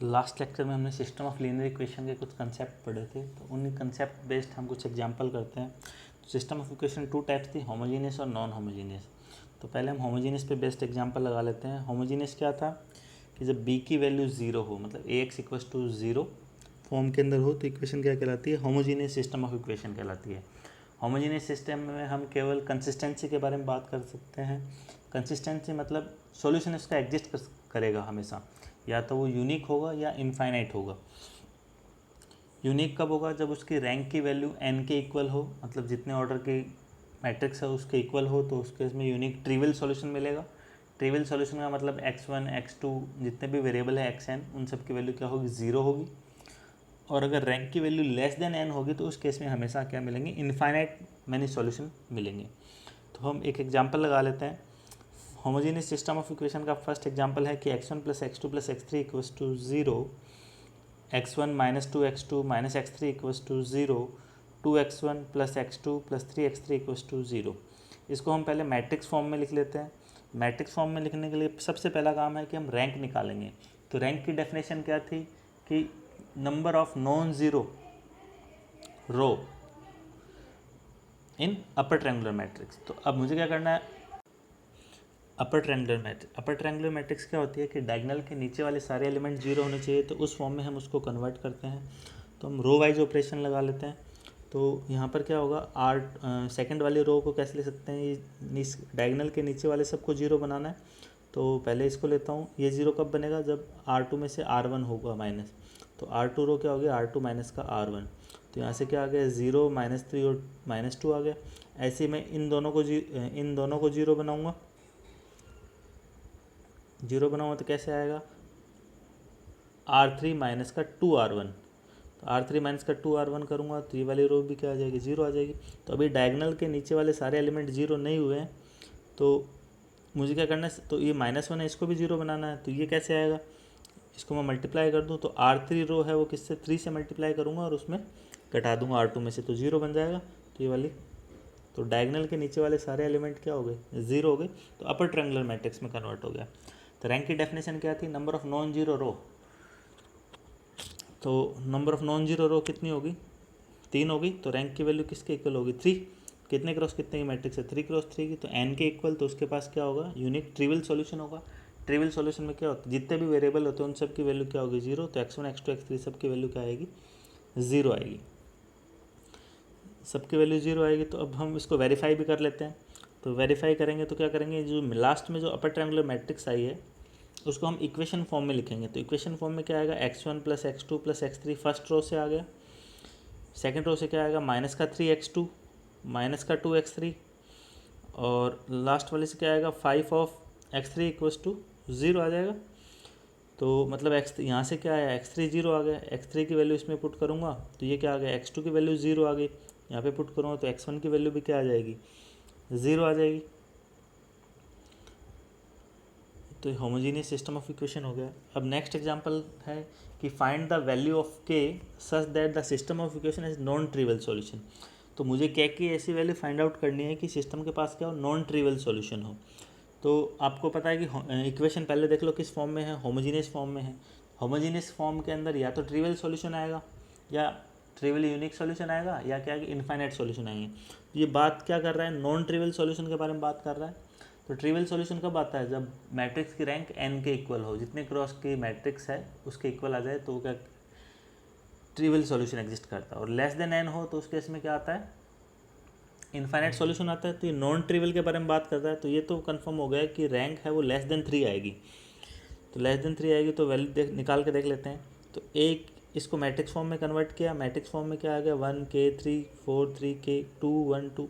Last lecture में हमने system of linear equation के कुछ कंसेप्ट पढ़े थे, तो उन्हीं कंसेप्ट बेस्ड हम कुछ एग्जांपल करते हैं। System of equation two types थी, होमोजीनियस और नॉन होमोजीनियस। तो पहले हम होमोजीनियस पे बेस्ड एग्जांपल लगा लेते हैं। होमोजीनियस क्या था कि जब b की वैल्यू ज़ीरो हो, मतलब ax equals to zero form के अंदर हो, तो इक्वेशन क्या कहलाती है? होमोजीनियस सिस्टम ऑफ इक्वेशन कहलाती है। होमोजीनियस सिस्टम में हम केवल कंसिस्टेंसी के बारे में बात कर सकते हैं। कंसिस्टेंसी मतलब सॉल्यूशन इसका एग्जिस्ट करेगा हमेशा, या तो वो यूनिक होगा या इनफाइनाइट होगा। यूनिक कब होगा? जब उसकी रैंक की वैल्यू n के इक्वल हो, मतलब जितने ऑर्डर की मैट्रिक्स है उसके इक्वल हो, तो उसके इसमें यूनिक ट्रिवियल सॉल्यूशन मिलेगा। ट्रिवियल सॉल्यूशन का मतलब x1 x2 जितने भी वेरिएबल है xn, उन सब की वैल्यू क्या होगी? ज़ीरो होगी। और अगर रैंक की वैल्यू लेस देन n होगी तो उस केस में हमेशा क्या मिलेंगे? इनफाइनाइट मैनी सॉल्यूशन मिलेंगे। तो हम एक एग्जांपल लगा लेते हैं। होमोजेनियस सिस्टम ऑफ इक्वेशन का फर्स्ट एग्जांपल है कि x1 plus x2 plus x3 equals to zero, x1 minus two x2 minus x3 equals to zero, 2x1 plus x2 plus 3x3 equals to zero. इसको हम पहले matrix form में लिख लेते हैं। मैट्रिक्स फॉर्म में लिखने के लिए सबसे पहला काम है कि हम रैंक निकालेंगे। तो रैंक की डेफिनेशन क्या थी कि number of non zero row in upper triangular matrix. तो अब मुझे क्या करना है? अपर ट्रायंगुलर मैट्रिक्स क्या होती है कि डायगोनल के नीचे वाले सारे एलिमेंट जीरो होने चाहिए, तो उस फॉर्म में हम उसको कन्वर्ट करते हैं। तो हम रो वाइज ऑपरेशन लगा लेते हैं। तो यहाँ पर क्या होगा? सेकंड वाली रो को कैसे ले सकते हैं? ये डायगोनल के नीचे वाले सबको जीरो बनाना है। तो पहले इसको लेता हूँ। ये जीरो कब बनेगा? जब R2 में से R1 होगा माइनस। तो R2 रो क्या हो गया? R2 माइनस का R1। तो यहाँ से क्या आ गया? ज़ीरो, -3 और -2 आ गया। ऐसे मैं इन दोनों को जीरो बनाऊँगा। जीरो बनाऊँगा तो कैसे आएगा? R3 माइनस का 2R1। तो R3 माइनस का 2R1 करूँगा तो ये वाली रो भी क्या आ जाएगी? जीरो आ जाएगी। तो अभी डायगोनल के नीचे वाले सारे एलिमेंट जीरो नहीं हुए हैं, तो मुझे क्या करना है? तो ये -1 है, इसको भी जीरो बनाना है। तो ये कैसे आएगा? इसको मैं मल्टीप्लाई कर दूँ तो R3 रो है वो किससे? 3 से मल्टीप्लाई करूँगा और उसमें घटा दूँगा R2 में से, तो जीरो बन जाएगा। तो ये वाली, तो डायगोनल के नीचे वाले सारे एलिमेंट क्या हो गए? जीरो हो गए। तो अपर ट्रायंगुलर मैट्रिक्स में कन्वर्ट हो गया। तो रैंक की डेफिनेशन क्या थी? नंबर ऑफ नॉन जीरो रो। तो नंबर ऑफ नॉन जीरो रो कितनी होगी? 3 होगी। तो रैंक की वैल्यू किसके इक्वल होगी? 3। कितने क्रॉस कितने की मैट्रिक्स है? 3 क्रॉस 3 की। तो n के इक्वल, तो उसके पास क्या होगा? यूनिक ट्रिवियल सॉल्यूशन होगा। ट्रिवियल सॉल्यूशन में क्या होता है? जितने भी वेरिएबल होते हैं उन सब की वैल्यू क्या होगी? जीरो। तो x1 x2 x3 सब की वैल्यू क्या आएगी? ज़ीरो आएगी। सबकी वैल्यू जीरो आएगी। तो अब हम इसको वेरीफाई भी कर लेते हैं। तो वेरीफाई करेंगे तो क्या करेंगे? जो लास्ट में जो अपर ट्रायंगुलर मैट्रिक्स आई है उसको हम इक्वेशन फॉर्म में लिखेंगे। तो इक्वेशन फॉर्म में क्या आएगा? x1 plus x2 plus x3 first row से आ गया। सेकेंड रो से क्या आएगा? माइनस का 3x2 माइनस का 2x3, और लास्ट वाले से क्या आएगा? 5 of x3 equals to zero आ जाएगा। तो मतलब x यहाँ से क्या आया? x3 जीरो आ गया। x3 की वैल्यू इसमें पुट करूँगा तो ये क्या आ गया? x2 की वैल्यू ज़ीरो आ गई। यहाँ पे पुट करूँगा तो x1 की वैल्यू भी क्या आ जाएगी? ज़ीरो आ जाएगी। तो होमोजीनियस सिस्टम ऑफ इक्वेशन हो गया। अब नेक्स्ट एग्जांपल है कि find the value of k such that the system of equation is non trivial solution. तो मुझे k की ऐसी वैल्यू फाइंड आउट करनी है कि सिस्टम के पास क्या हो? नॉन ट्रिवियल सॉल्यूशन हो। तो आपको पता है कि इक्वेशन पहले देख लो किस फॉर्म में है? होमोजीनियस फॉर्म में है। होमोजीनियस फॉर्म के अंदर या तो ट्रिवियल सॉल्यूशन आएगा, या ट्रिवियल यूनिक सॉल्यूशन आएगा, या क्या इनफाइनाइट सॉल्यूशन आएंगे। ये बात क्या कर रहा है? नॉन ट्रिवियल सॉल्यूशन के बारे में बात कर रहा है। तो ट्रिवियल सॉल्यूशन कब आता है? जब मैट्रिक्स की रैंक n के इक्वल हो, जितने क्रॉस की मैट्रिक्स है उसके इक्वल आ जाए तो वो क्या ट्रिवियल सॉल्यूशन एग्जिस्ट करता है। और लेस देन n हो तो उस केस में क्या आता है? इनफाइनाइट सॉल्यूशन आता है। तो ये नॉन ट्रिवियल के बारे में बात करता है। तो ये तो कंफर्म हो गया कि रैंक है वो लेस देन 3 आएगी। तो लेस देन 3 आएगी तो वैल्यू निकाल के देख लेते हैं। तो एक इसको मैट्रिक्स फॉर्म में कन्वर्ट किया। मैट्रिक्स फॉर्म में क्या आ गया? 1k 3 4 3k 2 1 2।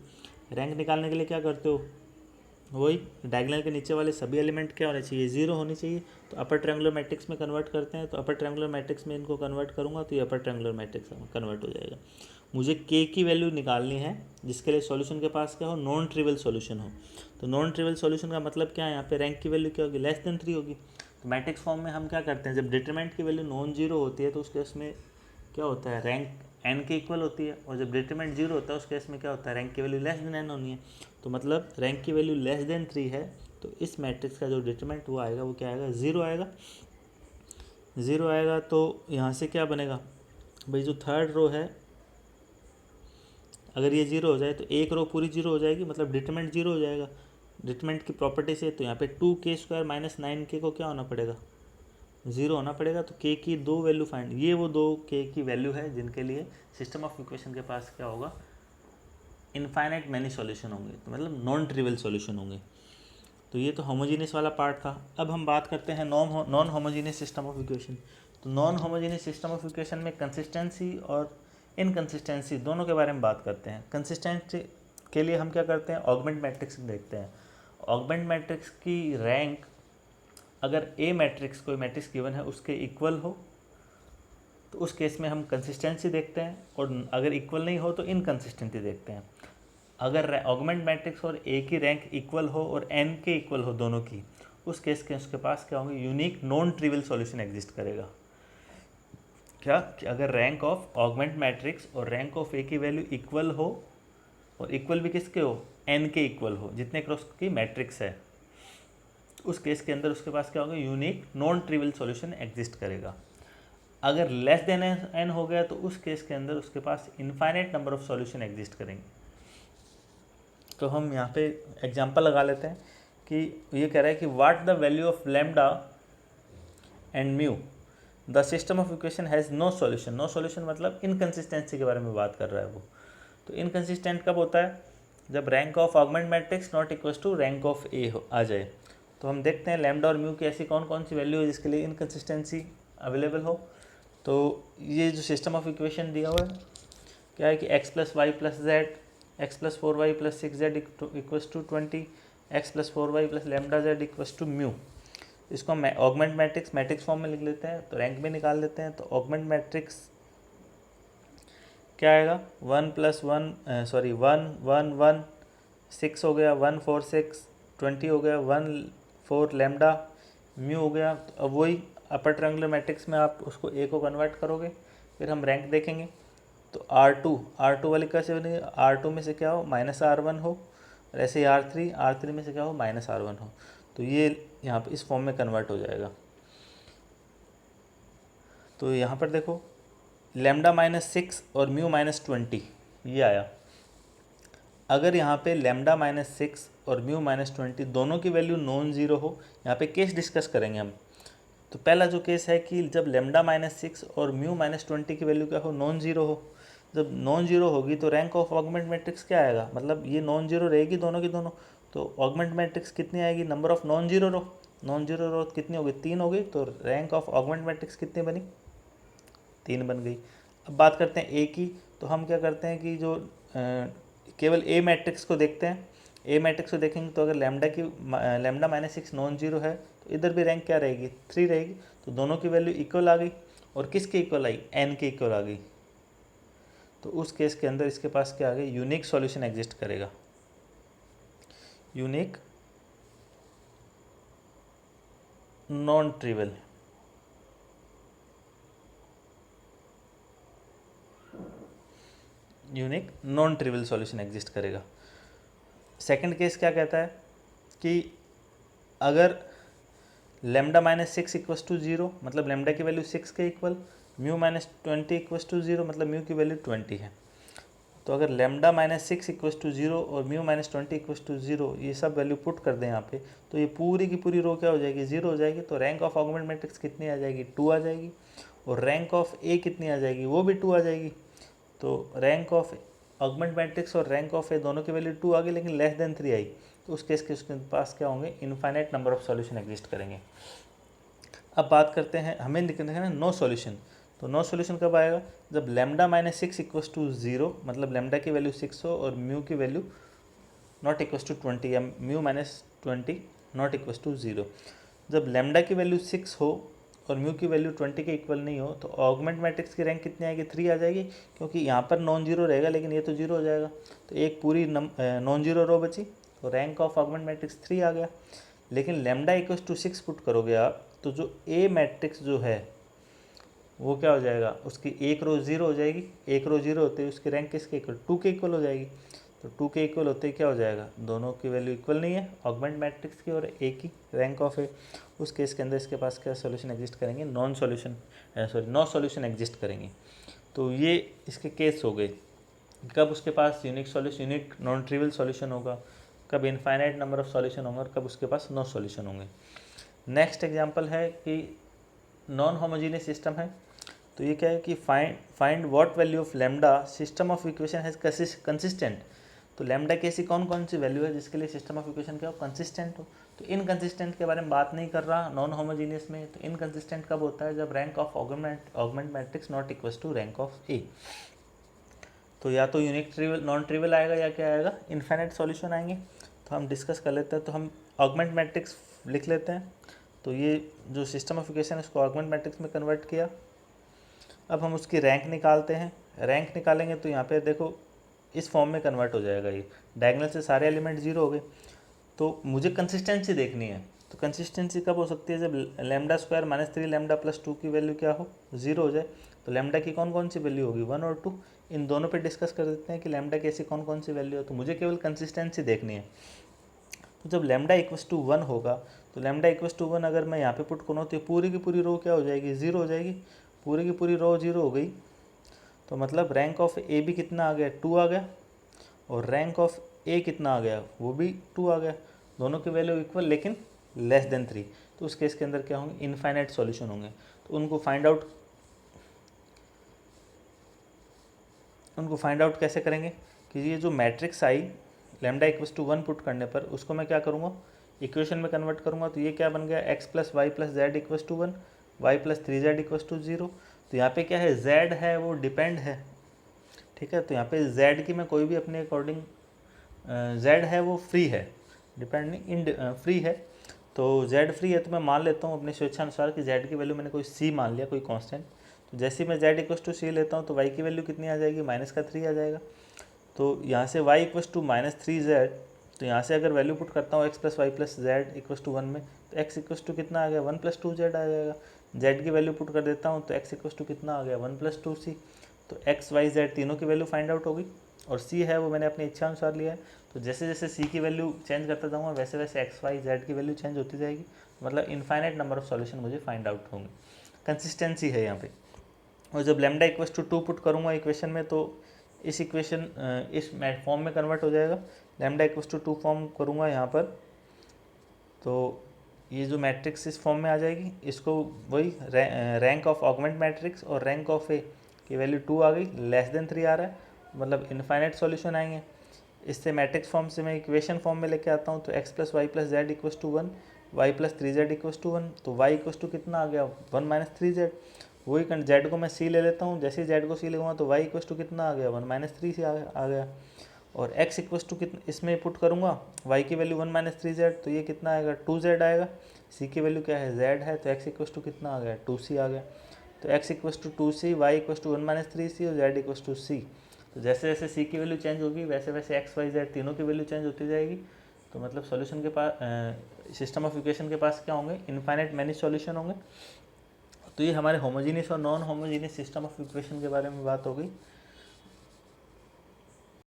रैंक निकालने के लिए क्या करते हो? वही डायगोनल के नीचे वाले सभी एलिमेंट क्या होने चाहिए? जीरो होनी चाहिए। तो अपर ट्रायंगुलर मैट्रिक्स में कन्वर्ट करते हैं। तो अपर ट्रायंगुलर मैट्रिक्स में इनको कन्वर्ट करूँगा तो ये अपर ट्रायंगुलर मैट्रिक्स में कन्वर्ट हो जाएगा। मुझे k की वैल्यू निकालनी है जिसके लिए सॉल्यूशन के पास क्या हो? नॉन ट्रिवियल सॉल्यूशन हो। तो नॉन ट्रिवियल सॉल्यूशन का मतलब क्या है? यहाँ पे रैंक की वैल्यू क्या होगी? लेस देन 3 होगी। तो मैट्रिक्स फॉर्म में हम क्या करते हैं? जब डिटरमिनेंट की वैल्यू नॉन जीरो होती है तो उस केस में क्या होता है? रैंक n के इक्वल होती है। और जब डिटरमिनेंट जीरो होता है उस केस में क्या होता है? रैंक की वैल्यू लेस देन n होनी है। तो मतलब रैंक की वैल्यू लेस देन 3 है, तो इस मैट्रिक्स का जो डिटरमिनेंट वो आएगा वो क्या आएगा? ज़ीरो आएगा। ज़ीरो आएगा तो यहाँ से क्या बनेगा भाई, जो थर्ड रो है अगर ये जीरो हो जाए तो एक रो पूरी जीरो हो जाएगी, मतलब डिटरमिनेंट जीरो हो जाएगा। डिटरमिनेंट की प्रॉपर्टी से तो यहाँ पे 2k² माइनस 9k को क्या होना पड़ेगा, ज़ीरो होना पड़ेगा। तो k की दो वैल्यू फाइंड, ये वो दो k की वैल्यू है जिनके लिए सिस्टम ऑफ इक्वेशन के पास क्या होगा, इनफाइनाइट मैनी सॉल्यूशन होंगे, तो मतलब नॉन ट्रिवियल सॉल्यूशन होंगे। तो ये तो होमोजीनियस वाला पार्ट था। अब हम बात करते हैं non homogeneous system of equation. तो non homogeneous system of equation में कंसिस्टेंसी और इनकंसिस्टेंसी दोनों के बारे में बात करते हैं। कंसिस्टेंसी के लिए हम क्या करते हैं, ऑगमेंट मैट्रिक्स देखते हैं। ऑगमेंट मैट्रिक्स की रैंक अगर ए मैट्रिक्स, कोई मैट्रिक्स गिवन है, उसके इक्वल हो तो उस केस में हम कंसिस्टेंसी देखते हैं, और अगर इक्वल नहीं हो तो इनकंसिस्टेंसी देखते हैं। अगर ऑगमेंट मैट्रिक्स और ए की रैंक इक्वल हो और एन के इक्वल हो दोनों की, उस केस के उसके पास क्या होंगे, unique non trivial solution exist करेगा। क्या कि अगर रैंक ऑफ ऑगमेंट मैट्रिक्स और रैंक ऑफ ए की वैल्यू इक्वल हो, और इक्वल भी किसके हो, एन के इक्वल हो, जितने क्रॉस की मैट्रिक्स है, उस केस के अंदर उसके पास क्या होगा, unique non trivial solution exist करेगा। अगर लेस देन एन हो गया तो उस केस के अंदर उसके पास infinite number of solution exist करेंगे। तो हम यहाँ पे एग्जांपल लगा लेते हैं कि ये कह रहा है कि what the value of lambda and mu, the system of equation has no solution. No solution मतलब इनकन्सिस्टेंसी के बारे में बात कर रहा है वो। तो इनकन्सिस्टेंट कब होता है, जब rank of augment matrix not equal to rank of A आ जाए। तो हम देखते हैं लैम्डा और म्यू की ऐसी कौन कौन सी वैल्यू है जिसके लिए इनकन्सिस्टेंसी अवेलेबल हो। तो ये जो सिस्टम ऑफ इक्वेशन दिया हुआ है क्या है कि x plus Y plus Z, X plus 4y plus 6z equals to 20, X plus 4y plus lambda Z equals to mu. इसको हम ऑगमेंट मैट्रिक्स फॉर्म में लिख लेते हैं, तो रैंक भी निकाल लेते हैं। तो ऑगमेंट मैट्रिक्स क्या आएगा, 1 प्लस 1 सॉरी 1 1 1 6 हो गया, 1 4 6 20 हो गया, 1 4 लैम्डा म्यू हो गया। तो अब वही अपर ट्रायंगुलर मैट्रिक्स में आप उसको ए को कन्वर्ट करोगे, फिर हम रैंक देखेंगे। तो R2 वाली कैसे बनेगी, R2 में से क्या हो, माइनस R1 हो, और ऐसे ही R3 में से क्या हो, माइनस R1 हो। तो ये यहाँ पे इस फॉर्म में कन्वर्ट हो जाएगा। तो यहाँ पर देखो लैम्डा -6 और म्यू -20 ये आया। अगर यहाँ पे लैम्डा -6 और म्यू -20 दोनों की वैल्यू नॉन ज़ीरो हो, यहाँ पे केस डिस्कस करेंगे हम। तो पहला जो केस है कि जब लैम्डा -6 और म्यू -20 की वैल्यू क्या हो, नॉन ज़ीरो हो। जब नॉन ज़ीरो होगी तो रैंक ऑफ ऑगमेंट मैट्रिक्स क्या आएगा, मतलब ये नॉन ज़ीरो रहेगी दोनों की दोनों। तो ऑगमेंट मैट्रिक्स कितनी आएगी, number of non zero row कितनी होगी, 3 हो गई। तो रैंक ऑफ ऑगमेंट मैट्रिक्स कितनी बनी, 3 बन गई। अब बात करते हैं ए की। तो हम क्या करते हैं कि जो केवल ए मैट्रिक्स को देखते हैं। ए मैट्रिक्स को देखेंगे तो अगर लैम्डा -6 नॉन जीरो है तो इधर भी रैंक क्या रहेगी, 3 रहेगी। तो दोनों की वैल्यू इक्वल आ गई, और किसके इक्वल आई, एन के इक्वल आ गई। तो उस केस के अंदर इसके पास क्या आ गई, यूनिक सॉल्यूशन एग्जिस्ट करेगा, unique non trivial. Unique non trivial solution exist करेगा। सेकंड केस क्या कहता है कि अगर लैम्डा -6 इक्वस टू 0, मतलब लैम्डा की वैल्यू 6 के इक्वल, म्यू -20 इक्वस टू 0, मतलब म्यू की वैल्यू 20 है। तो अगर लैम्डा -6 इक्वस टू 0 और म्यू -20 इक्वस टू 0 ये सब वैल्यू पुट कर दें यहाँ पे, तो ये पूरी की पूरी रो क्या हो जाएगी, 0 हो जाएगी। तो रैंक ऑफ ऑगमेंट मैट्रिक्स कितनी आ जाएगी, 2 आ जाएगी। और रैंक ऑफ ए कितनी आ जाएगी, वो भी 2 आ जाएगी। तो रैंक ऑफ ऑगमेंट मैट्रिक्स और रैंक ऑफ ए दोनों की वैल्यू 2 आ गई, लेकिन लेस देन 3 आई। तो उस केस के उसके पास क्या होंगे, infinite number of solution exist करेंगे। अब बात करते हैं, हमें लिखना है ना नो सॉल्यूशन। तो नो सॉल्यूशन कब आएगा, जब लैम्डा -6 इक्वस टू 0, मतलब लैम्डा की वैल्यू 6 हो और म्यू की वैल्यू नॉट इक्वस टू 20, या म्यू -20 नॉट इक्वस टू 0। जब लैम्डा की वैल्यू 6 हो और म्यू की वैल्यू 20 के इक्वल नहीं हो, तो ऑगमेंट मैट्रिक्स की रैंक कितनी आएगी, 3 आ जाएगी, क्योंकि यहाँ पर नॉन जीरो रहेगा लेकिन ये तो 0 हो जाएगा। तो एक पूरी नॉन जीरो रो बची, तो रैंक ऑफ ऑगमेंट मैट्रिक्स 3 आ गया। लेकिन लैम्डा इक्वस टू 6 पुट करोगे आप, तो जो ए मैट्रिक्स जो है वो क्या हो जाएगा, उसकी एक रो 0 हो जाएगी। एक रो 0 होते ही उसकी रैंक किसके इक्वल, 2 के इक्वल हो जाएगी। तो 2 के इक्वल होते ही क्या हो जाएगा, दोनों की वैल्यू इक्वल नहीं है ऑगमेंट मैट्रिक्स की और ए की, रैंक ऑफ ए। उस केस के अंदर इसके पास क्या सॉल्यूशन एग्जिस्ट करेंगे, नो सॉल्यूशन एग्जिस्ट करेंगे। तो ये इसके केस हो गए। कब उसके पास यूनिक नॉन ट्रिवियल सॉल्यूशन होगा, कब इनफाइनाइट नंबर ऑफ सॉल्यूशन होंगे और कब उसके पास नो सॉल्यूशन होंगे। नेक्स्ट एग्जांपल है कि नॉन होमोजीनियस सिस्टम है। तो ये क्या है कि find what value of lambda system of equation has consistent. तो लैम्डा की ऐसी कौन कौन सी वैल्यू है जिसके लिए सिस्टम ऑफ इक्वेशन क्या हो, कंसिस्टेंट हो। तो इनकंसिस्टेंट के बारे में बात नहीं कर रहा नॉन होमोजीनियस में। तो इनकंसिस्टेंट कब होता है, जब rank of augment matrix not equal to rank of A. तो या तो यूनिक ट्रिवियल नॉन ट्रिवियल आएगा या क्या आएगा, इनफाइनाइट सॉल्यूशन आएंगे। तो हम डिस्कस कर लेते हैं। तो हम ऑगमेंट मैट्रिक्स लिख लेते हैं। तो ये जो सिस्टम ऑफ इक्वेशन है उसको ऑगमेंट मैट्रिक्स में कन्वर्ट किया। अब हम उसकी रैंक निकालते हैं। रैंक निकालेंगे तो यहाँ पे देखो इस फॉर्म में कन्वर्ट हो जाएगा। ये डायगोनल से सारे एलिमेंट जीरो हो गए। तो मुझे कंसिस्टेंसी देखनी है। तो कंसिस्टेंसी कब हो सकती है, जब लैम्डा स्क्वायर -3 लैम्डा + 2 की वैल्यू क्या हो, 0 हो जाए। तो लैम्डा की कौन कौन सी वैल्यू होगी, 1 और 2। इन दोनों पे डिस्कस कर देते हैं कि लैम्डा की ऐसी कौन कौन सी वैल्यू है। तो मुझे केवल कंसिस्टेंसी देखनी है। तो जब लैम्डा = 1 होगा, तो लैम्डा = 1 अगर मैं यहाँ पे पुट करूँ तो पूरी की पूरी रो क्या हो जाएगी, 0 हो जाएगी। पूरी की पूरी रो 0 हो गई। तो मतलब रैंक ऑफ ए भी कितना आ गया, 2 आ गया। और रैंक ऑफ ए कितना आ गया, वो भी 2 आ गया। दोनों की वैल्यू इक्वल लेकिन <3। तो उस केस के अंदर क्या होंगे, इनफाइनाइट सॉल्यूशन होंगे। तो उनको फाइंड आउट कैसे करेंगे कि ये जो मैट्रिक्स आई लैम्डा = 1 पुट करने पर, उसको मैं क्या करूँगा, इक्वेशन में कन्वर्ट करूँगा। तो ये क्या बन गया, x + y + z = 1, y + 3z = 0। तो यहाँ पे क्या है, z है वो डिपेंड है, ठीक है। तो यहाँ पे z की मैं कोई भी अपने अकॉर्डिंग, z है वो फ्री है, डिपेंड नहीं, फ्री है। तो z फ्री है तो मैं मान लेता हूँ अपनी स्वेच्छा अनुसार कि z की वैल्यू मैंने कोई c मान लिया, कोई कांस्टेंट। तो जैसे ही मैं z = c लेता हूँ तो y की वैल्यू कितनी आ जाएगी, -3 आ जाएगा। तो यहाँ से y = -3z, तो यहाँ से अगर वैल्यू पुट करता हूँ x + y + z = 1 में, तो x = कितना आ गया, 1 + 2z आ जाएगा। z की वैल्यू पुट कर देता हूँ तो x = कितना आ गया, 1 + 2c। तो x y z तीनों की वैल्यू फाइंड आउट होगी। और c है वो मैंने अपनी इच्छा अनुसार लिया है। तो जैसे जैसे c की वैल्यू चेंज करता जाऊँगा वैसे वैसे x y z की वैल्यू चेंज होती जाएगी। मतलब इनफाइनाइट नंबर ऑफ सॉल्यूशन मुझे फाइंड आउट होंगे। कंसिस्टेंसी है यहाँ पे। और जब लैम्डा = 2 पुट करूँगा इक्वेशन में, तो इस इक्वेशन इस फॉर्म में कन्वर्ट हो जाएगा। लैम्डा = 2 फॉर्म करूँगा यहाँ पर, तो ये जो मैट्रिक्स इस फॉर्म में आ जाएगी। इसको वही रैंक ऑफ ऑगमेंट मैट्रिक्स और रैंक ऑफ ए की वैल्यू 2 आ गई, <3 आ रहा है, मतलब इनफाइनाइट सॉल्यूशन आएंगे। इससे मैट्रिक्स फॉर्म से मैं इक्वेशन फॉर्म में लेके आता हूँ। तो x + y + z = 1, y + 3z = 1। तो y = कितना आ गया, 1 - 3z। वही z को मैं c ले लेता हूँ। जैसे ही z को c लूँगा तो y = कितना आ गया, 1 - 3 से आ गया। और x = कितना इसमें पुट करूँगा, y की वैल्यू 1 - 3z, तो ये कितना आएगा, 2z आएगा। c की वैल्यू क्या है, z है, तो x = कितना आ गया, 2c आ गया। तो x = 2c, y = 1 - 3c और z = c। तो जैसे जैसे c की वैल्यू चेंज होगी वैसे वैसे x y z तीनों की वैल्यू चेंज होती जाएगी। तो मतलब सॉल्यूशन के पास, सिस्टम ऑफ इक्वेशन के पास क्या होंगे, इनफाइनाइट मैनी सॉल्यूशन होंगे। तो ये हमारे होमोजीनियस और non homogeneous system of equation के बारे में बात हो गई।